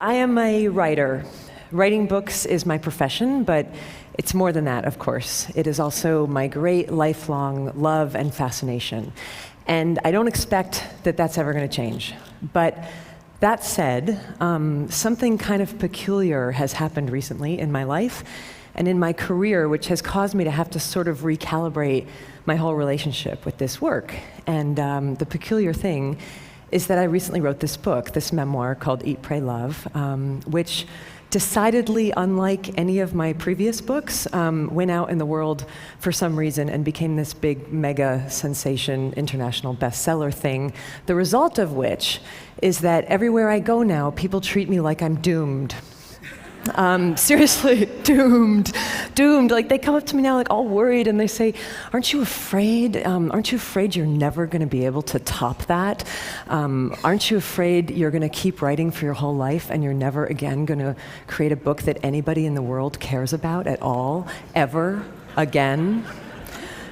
I am a writer. Writing books is my profession, but it's more than that, of course. It is also my great lifelong love and fascination. And I don't expect that that's ever going to change. But that said, something kind of peculiar has happened recently in my life and in my career, which has caused me to have to sort of recalibrate my whole relationship with this work. And the peculiar thing is that I recently wrote this book, this memoir called Eat, Pray, Love, which decidedly, unlike any of my previous books, went out in the world for some reason and became this big mega sensation, international bestseller thing, the result of which is that everywhere I go now, people treat me like I'm doomed. Seriously, doomed. Like, they come up to me now like all worried and they say, aren't you afraid you're never going to be able to top that? Aren't you afraid you're going to keep writing for your whole life and you're never again going to create a book that anybody in the world cares about at all, ever again?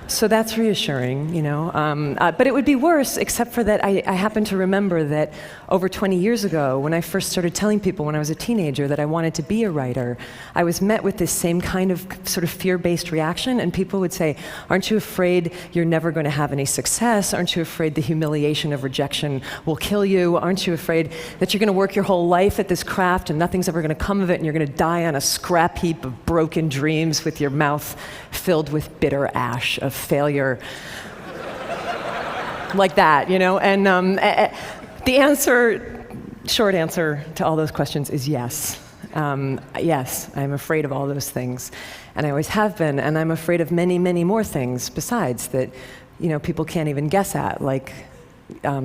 So that's reassuring, you know. But it would be worse, except for that I happen to remember that over 20 years ago, when I first started telling people when I was a teenager that I wanted to be a writer, I was met with this same kind of sort of fear-based reaction, and people would say, aren't you afraid you're never going to have any success? Aren't you afraid the humiliation of rejection will kill you? Aren't you afraid that you're going to work your whole life at this craft and nothing's ever going to come of it and you're going to die on a scrap heap of broken dreams with your mouth filled with bitter ash of failure? Like that, you know? And the short answer to all those questions is yes. Yes, I'm afraid of all those things. And I always have been, and I'm afraid of many, many more things besides that, you know, people can't even guess at, like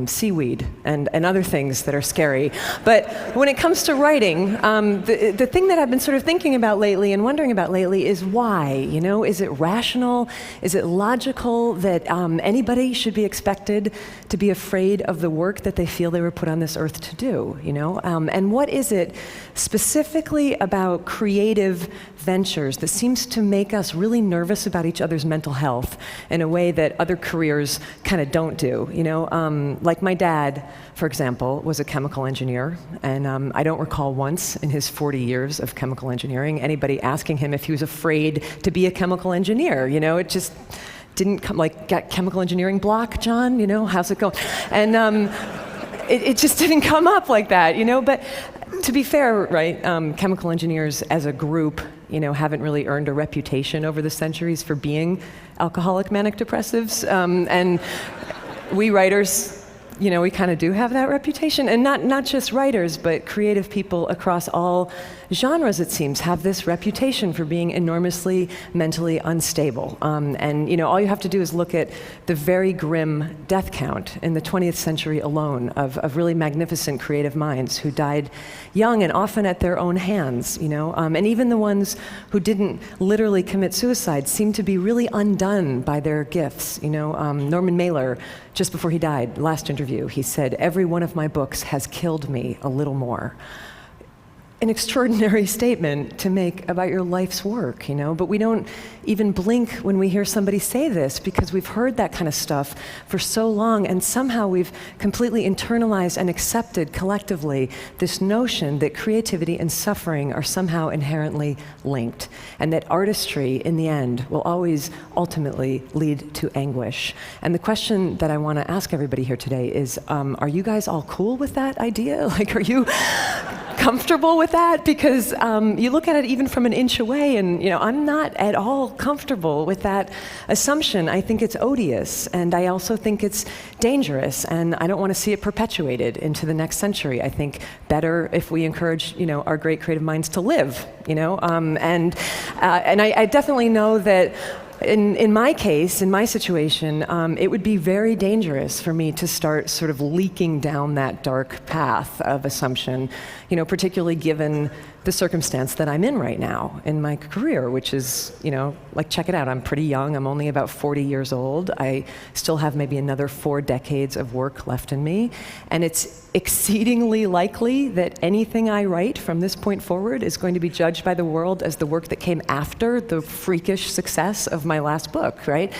seaweed and other things that are scary. But when it comes to writing, the thing that I've been sort of thinking about lately and wondering about lately is why, you know? Is it rational? Is it logical that anybody should be expected to be afraid of the work that they feel they were put on this earth to do, you know? And what is it specifically about creative ventures that seems to make us really nervous about each other's mental health in a way that other careers kind of don't do, you know? Like my dad, for example, was a chemical engineer, and I don't recall once in his 40 years of chemical engineering anybody asking him if he was afraid to be a chemical engineer, you know? It just didn't come, like, got chemical engineering block, John, you know, how's it going? And it just didn't come up like that, you know? But to be fair, right, chemical engineers as a group, you know, haven't really earned a reputation over the centuries for being alcoholic manic depressives, and we writers, you know, we kind of do have that reputation. And not just writers, but creative people across all genres, it seems, have this reputation for being enormously mentally unstable. And, you know, all you have to do is look at the very grim death count in the 20th century alone of really magnificent creative minds who died young and often at their own hands, you know. And even the ones who didn't literally commit suicide seem to be really undone by their gifts, you know. Norman Mailer, just before he died, last interview, he said, "Every one of my books has killed me a little more." An extraordinary statement to make about your life's work, you know, but we don't even blink when we hear somebody say this because we've heard that kind of stuff for so long, and somehow we've completely internalized and accepted collectively this notion that creativity and suffering are somehow inherently linked, and that artistry, in the end, will always ultimately lead to anguish. And the question that I want to ask everybody here today is, are you guys all cool with that idea? Like, are you comfortable with that? Because you look at it even from an inch away, and, you know, I'm not at all comfortable with that assumption. I think it's odious, and I also think it's dangerous, and I don't want to see it perpetuated into the next century. I think better if we encourage, you know, our great creative minds to live, you know, and I definitely know that in my case, in my situation, it would be very dangerous for me to start sort of leaking down that dark path of assumption, you know, particularly given the circumstance that I'm in right now in my career, which is, you know, like, check it out. I'm pretty young. I'm only about 40 years old. I still have maybe another 4 decades of work left in me. And it's exceedingly likely that anything I write from this point forward is going to be judged by the world as the work that came after the freakish success of my last book, right?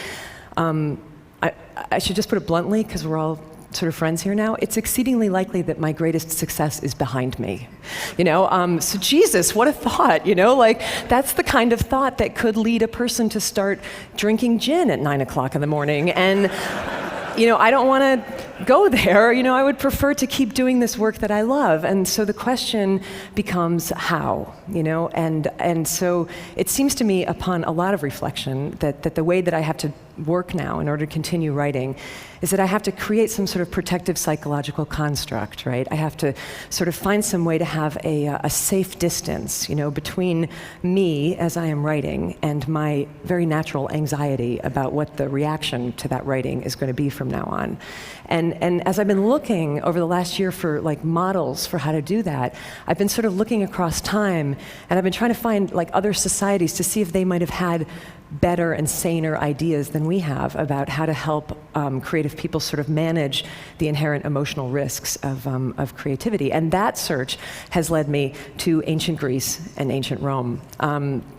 I should just put it bluntly, because we're all sort of friends here now, it's exceedingly likely that my greatest success is behind me. So Jesus, what a thought, like that's the kind of thought that could lead a person to start drinking gin at 9 o'clock in the morning. And I don't want to go there. I would prefer to keep doing this work that I love. And so the question becomes how, and so it seems to me upon a lot of reflection that the way that I have to work now in order to continue writing is that I have to create some sort of protective psychological construct, right? I have to sort of find some way to have a safe distance, between me as I am writing and my very natural anxiety about what the reaction to that writing is going to be from now on. And as I've been looking over the last year for like models for how to do that, I've been sort of looking across time, and I've been trying to find like other societies to see if they might have had better and saner ideas than we have about how to help creative people sort of manage the inherent emotional risks of creativity. And that search has led me to ancient Greece and ancient Rome.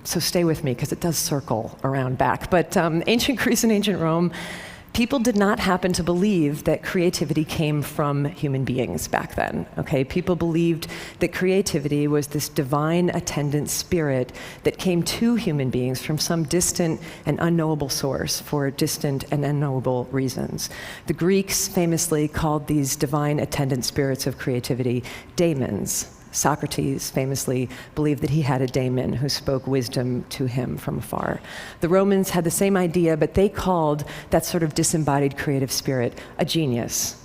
So stay with me, because it does circle around back. But ancient Greece and ancient Rome, people did not happen to believe that creativity came from human beings back then, okay? People believed that creativity was this divine attendant spirit that came to human beings from some distant and unknowable source for distant and unknowable reasons. The Greeks famously called these divine attendant spirits of creativity daemons. Socrates famously believed that he had a daemon who spoke wisdom to him from afar. The Romans had the same idea, but they called that sort of disembodied creative spirit a genius,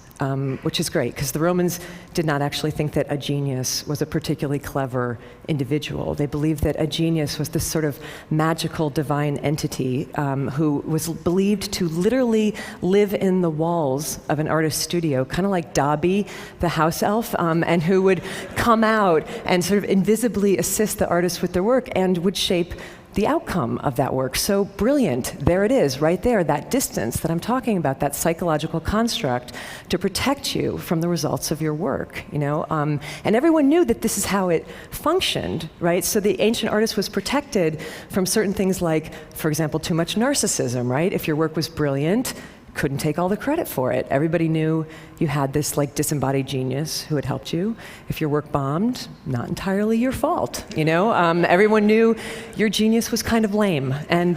which is great, because the Romans did not actually think that a genius was a particularly clever individual. They believed that a genius was this sort of magical divine entity who was believed to literally live in the walls of an artist's studio, kind of like Dobby, the house elf, and who would come out and sort of invisibly assist the artist with their work and would shape the outcome of that work. So brilliant, there it is, right there, that distance that I'm talking about, that psychological construct to protect you from the results of your work, and everyone knew that this is how it functioned, right? So the ancient artist was protected from certain things like, for example, too much narcissism, right? If your work was brilliant, couldn't take all the credit for it. Everybody knew you had this like disembodied genius who had helped you. If your work bombed, not entirely your fault, Everyone knew your genius was kind of lame. And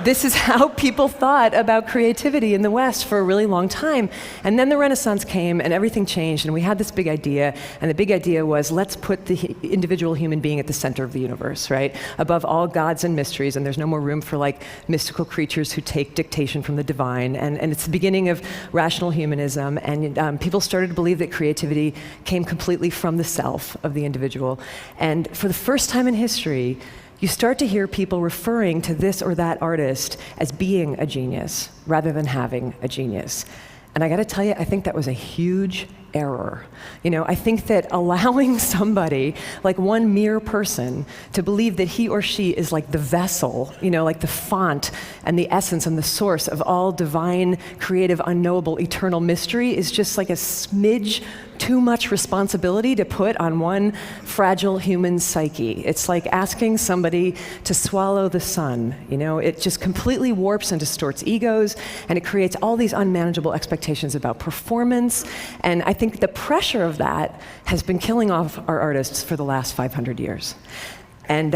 this is how people thought about creativity in the West for a really long time. And then the Renaissance came and everything changed, and we had this big idea, and the big idea was, let's put the individual human being at the center of the universe, right? Above all gods and mysteries, and there's no more room for like mystical creatures who take dictation from the divine. And it's the beginning of rational humanism, and people started to believe that creativity came completely from the self of the individual. And for the first time in history, you start to hear people referring to this or that artist as being a genius rather than having a genius. And I gotta tell you, I think that was a huge error. I think that allowing somebody, like one mere person, to believe that he or she is like the vessel, like the font and the essence and the source of all divine, creative, unknowable, eternal mystery is just like a smidge too much responsibility to put on one fragile human psyche. It's like asking somebody to swallow the sun. It just completely warps and distorts egos, and it creates all these unmanageable expectations about performance. And I think the pressure of that has been killing off our artists for the last 500 years. And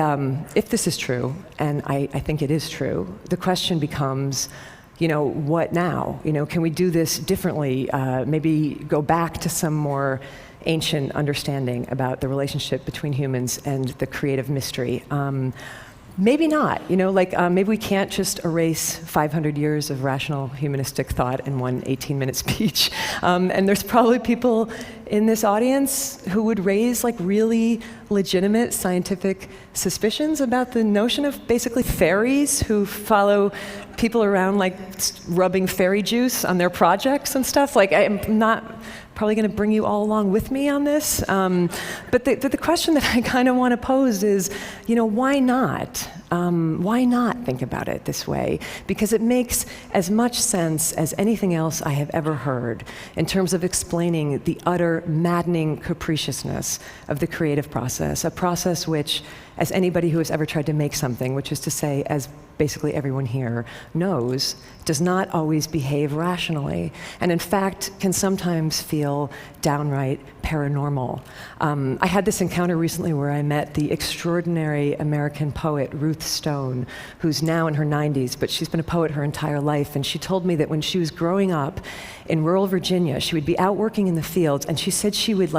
if this is true, and I think it is true, the question becomes, what now? Can we do this differently? Maybe go back to some more ancient understanding about the relationship between humans and the creative mystery. Maybe not, maybe we can't just erase 500 years of rational humanistic thought in one 18-minute speech. And there's probably people in this audience who would raise like really legitimate scientific suspicions about the notion of basically fairies who follow people around like rubbing fairy juice on their projects and stuff. Like, I'm not probably going to bring you all along with me on this. But the question that I kind of want to pose is, why not? Why not think about it this way? Because it makes as much sense as anything else I have ever heard in terms of explaining the utter maddening capriciousness of the creative process, a process which, as anybody who has ever tried to make something, which is to say, as basically everyone here knows, does not always behave rationally, and in fact can sometimes feel downright paranormal. I had this encounter recently where I met the extraordinary American poet Ruth Stone, who's now in her 90s, but she's been a poet her entire life, and she told me that when she was growing up in rural Virginia, she would be out working in the fields, and she said she would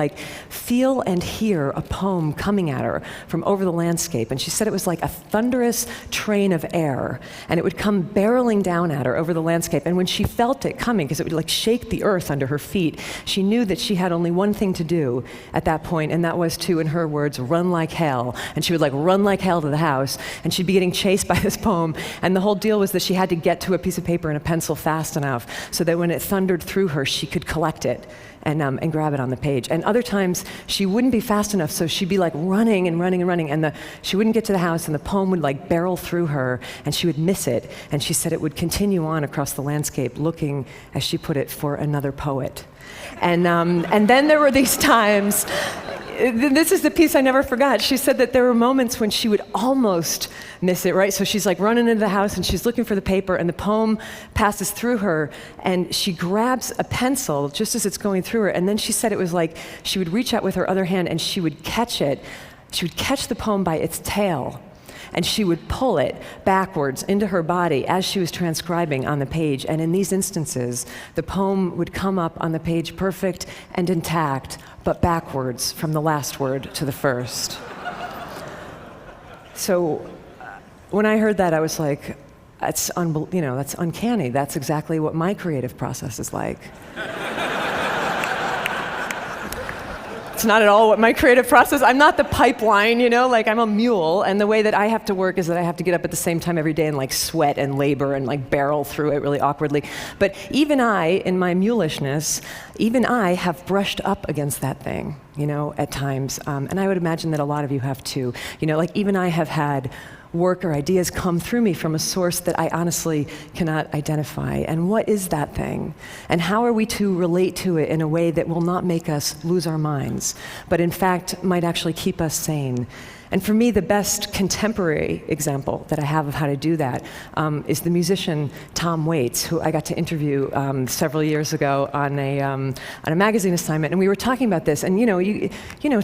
feel and hear a poem coming at her from over the landscape, and she said it was like a thunderous train of air, and it would come barreling down at her over the landscape, and when she felt it coming, because it would shake the earth under her feet, she knew that she had only one thing to do at that point, and that was to, in her words, run like hell. And she would run like hell to the house, and she'd be getting chased by this poem, and the whole deal was that she had to get to a piece of paper and a pencil fast enough so that when it thundered through her, she could collect it and grab it on the page. And other times, she wouldn't be fast enough, so she'd be running and running and running, and she wouldn't get to the house, and the poem would barrel through her, and she would miss it. And she said it would continue on across the landscape, looking, as she put it, for another poet. And then there were these times, this is the piece I never forgot. She said that there were moments when she would almost miss it, right? So she's running into the house and she's looking for the paper, and the poem passes through her, and she grabs a pencil just as it's going through her, and then she said it was she would reach out with her other hand and she would catch it. She would catch the poem by its tail, and she would pull it backwards into her body as she was transcribing on the page. And in these instances, the poem would come up on the page perfect and intact, but backwards from the last word to the first. So when I heard that, I was like, that's uncanny. That's exactly what my creative process is like. It's not at all what my creative process, I'm not the pipeline, I'm a mule, and the way that I have to work is that I have to get up at the same time every day and sweat and labor and barrel through it really awkwardly. But even I, in my mulishness, even I have brushed up against that thing, at times. And I would imagine that a lot of you have too. Even I have had work or ideas come through me from a source that I honestly cannot identify. And what is that thing? And how are we to relate to it in a way that will not make us lose our minds, but in fact might actually keep us sane? And for me, the best contemporary example that I have of how to do that is the musician Tom Waits, who I got to interview several years ago on a magazine assignment, and we were talking about this. And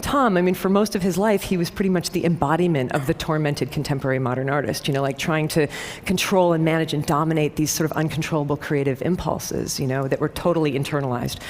Tom, for most of his life, he was pretty much the embodiment of the tormented contemporary modern artist. Trying to control and manage and dominate these sort of uncontrollable creative impulses, that were totally internalized.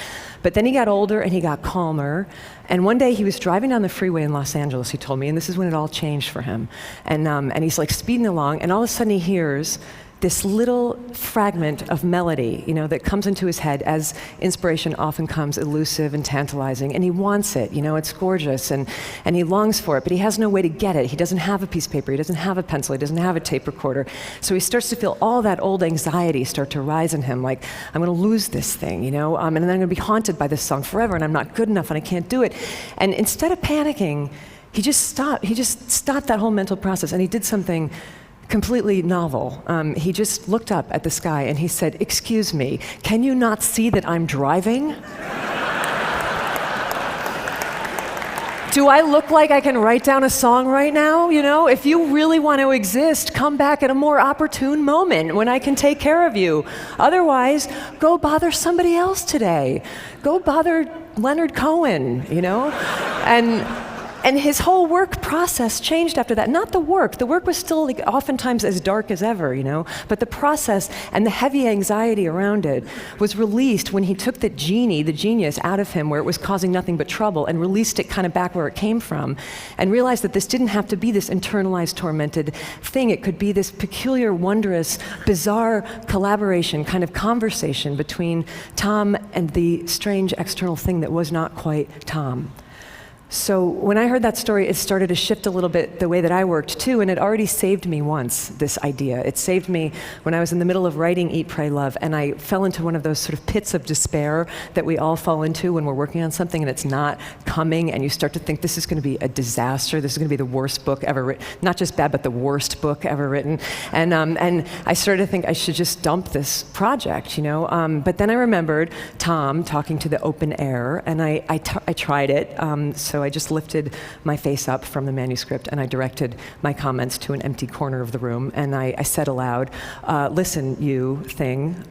But then he got older and he got calmer. And one day he was driving down the freeway in Los Angeles, he told me, and this is when it all changed for him. And he's speeding along, and all of a sudden he hears this little fragment of melody, that comes into his head, as inspiration often comes elusive and tantalizing, and he wants it, it's gorgeous, and he longs for it, but he has no way to get it. He doesn't have a piece of paper, he doesn't have a pencil, he doesn't have a tape recorder. So he starts to feel all that old anxiety start to rise in him, I'm gonna lose this thing, and then I'm gonna be haunted by this song forever, and I'm not good enough, and I can't do it. And instead of panicking, he just stopped that whole mental process, and he did something completely novel. He just looked up at the sky and he said, "Excuse me, can you not see that I'm driving? Do I look like I can write down a song right now? If you really want to exist, come back at a more opportune moment when I can take care of you. Otherwise, go bother somebody else today. Go bother Leonard Cohen, And his whole work process changed after that. Not the work. The work was still oftentimes as dark as ever, but the process and the heavy anxiety around it was released when he took the genius out of him where it was causing nothing but trouble, and released it kind of back where it came from, and realized that this didn't have to be this internalized, tormented thing. It could be this peculiar, wondrous, bizarre collaboration, kind of conversation between Tom and the strange external thing that was not quite Tom. So when I heard that story, it started to shift a little bit the way that I worked too, and it already saved me once, this idea. It saved me when I was in the middle of writing Eat, Pray, Love, and I fell into one of those sort of pits of despair that we all fall into when we're working on something and it's not coming, and you start to think this is going to be a disaster, this is going to be the worst book ever written, not just bad, but the worst book ever written. And I started to think I should just dump this project, But then I remembered Tom talking to the open air, and I tried it. So I just lifted my face up from the manuscript and I directed my comments to an empty corner of the room, and I said aloud, listen, you thing,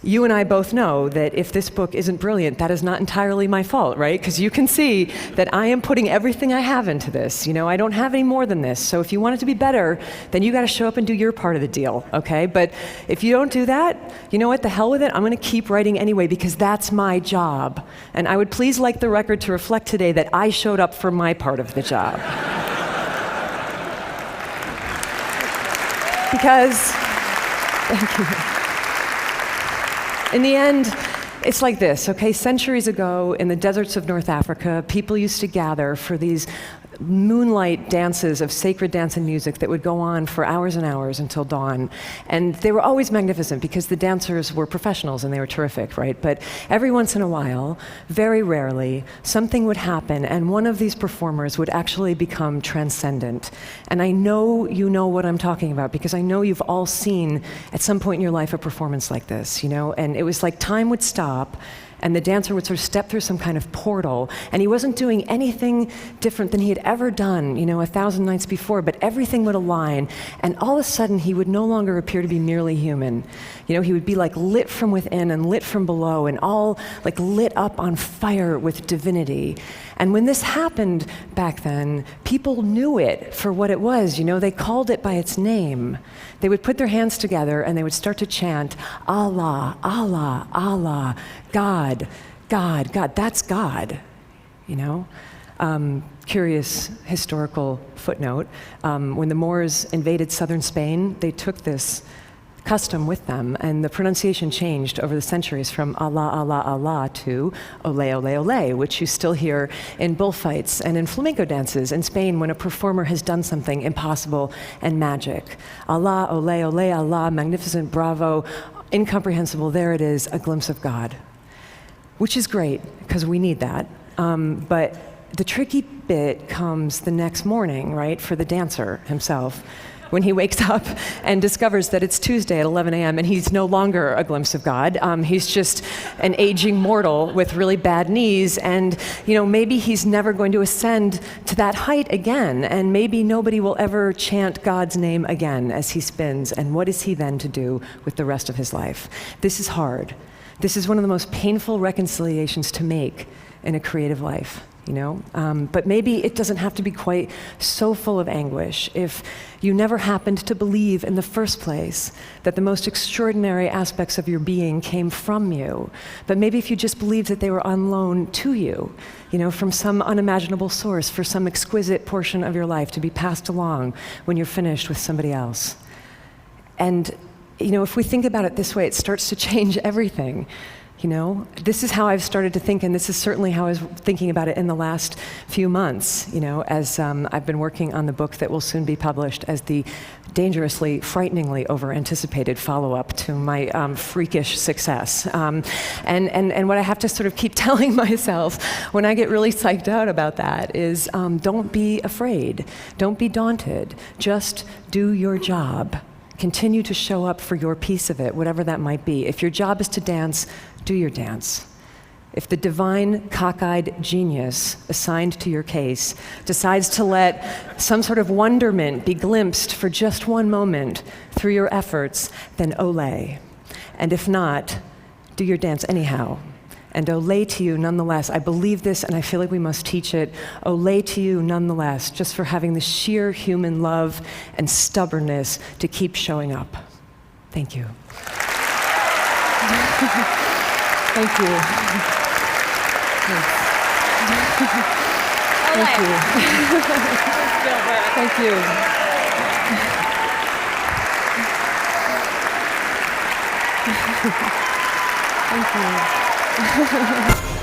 you and I both know that if this book isn't brilliant, that is not entirely my fault, right? Because you can see that I am putting everything I have into this. I don't have any more than this. So if you want it to be better, then you got to show up and do your part of the deal, okay? But if you don't do that, you know what? The hell with it. I'm going to keep writing anyway because that's my job. And I would please like the record to reflect today that I showed up for my part of the job. Because, thank you. In the end, it's like this, okay? Centuries ago, in the deserts of North Africa, people used to gather for these moonlight dances of sacred dance and music that would go on for hours and hours until dawn. And they were always magnificent because the dancers were professionals and they were terrific, right? But every once in a while, very rarely, something would happen and one of these performers would actually become transcendent. And I know you know what I'm talking about because I know you've all seen at some point in your life a performance like this, And it was like time would stop and the dancer would sort of step through some kind of portal, and he wasn't doing anything different than he had ever done, 1,000 nights before, but everything would align, and all of a sudden he would no longer appear to be merely human. He would be like lit from within and lit from below, and all like lit up on fire with divinity. And when this happened back then, people knew it for what it was, they called it by its name. They would put their hands together and they would start to chant, Allah, Allah, Allah, God, God, God, that's God, Curious historical footnote, when the Moors invaded southern Spain, they took this custom with them, and the pronunciation changed over the centuries from Allah, Allah, Allah to Ole, Ole, Ole, which you still hear in bullfights and in flamenco dances in Spain when a performer has done something impossible and magic. Allah, Ole, Ole, Allah, magnificent, bravo, incomprehensible, there it is, a glimpse of God. Which is great, because we need that. But the tricky bit comes the next morning, right, for the dancer himself, when he wakes up and discovers that it's Tuesday at 11 a.m. and he's no longer a glimpse of God. He's just an aging mortal with really bad knees, and maybe he's never going to ascend to that height again, and maybe nobody will ever chant God's name again as he spins, and what is he then to do with the rest of his life? This is hard. This is one of the most painful reconciliations to make in a creative life. But maybe it doesn't have to be quite so full of anguish if you never happened to believe in the first place that the most extraordinary aspects of your being came from you. But maybe if you just believed that they were on loan to you, from some unimaginable source for some exquisite portion of your life to be passed along when you're finished with somebody else. And, if we think about it this way, it starts to change everything. This is how I've started to think, and this is certainly how I was thinking about it in the last few months, as I've been working on the book that will soon be published as the dangerously, frighteningly over-anticipated follow-up to my freakish success. And what I have to sort of keep telling myself when I get really psyched out about that is don't be afraid, don't be daunted, just do your job. Continue to show up for your piece of it, whatever that might be. If your job is to dance, do your dance. If the divine, cockeyed genius assigned to your case decides to let some sort of wonderment be glimpsed for just one moment through your efforts, then ole. And if not, do your dance anyhow. And ole to you nonetheless. I believe this and I feel like we must teach it. Ole to you nonetheless, just for having the sheer human love and stubbornness to keep showing up. Thank you. Thank you. Thank you. Thank you. Thank you.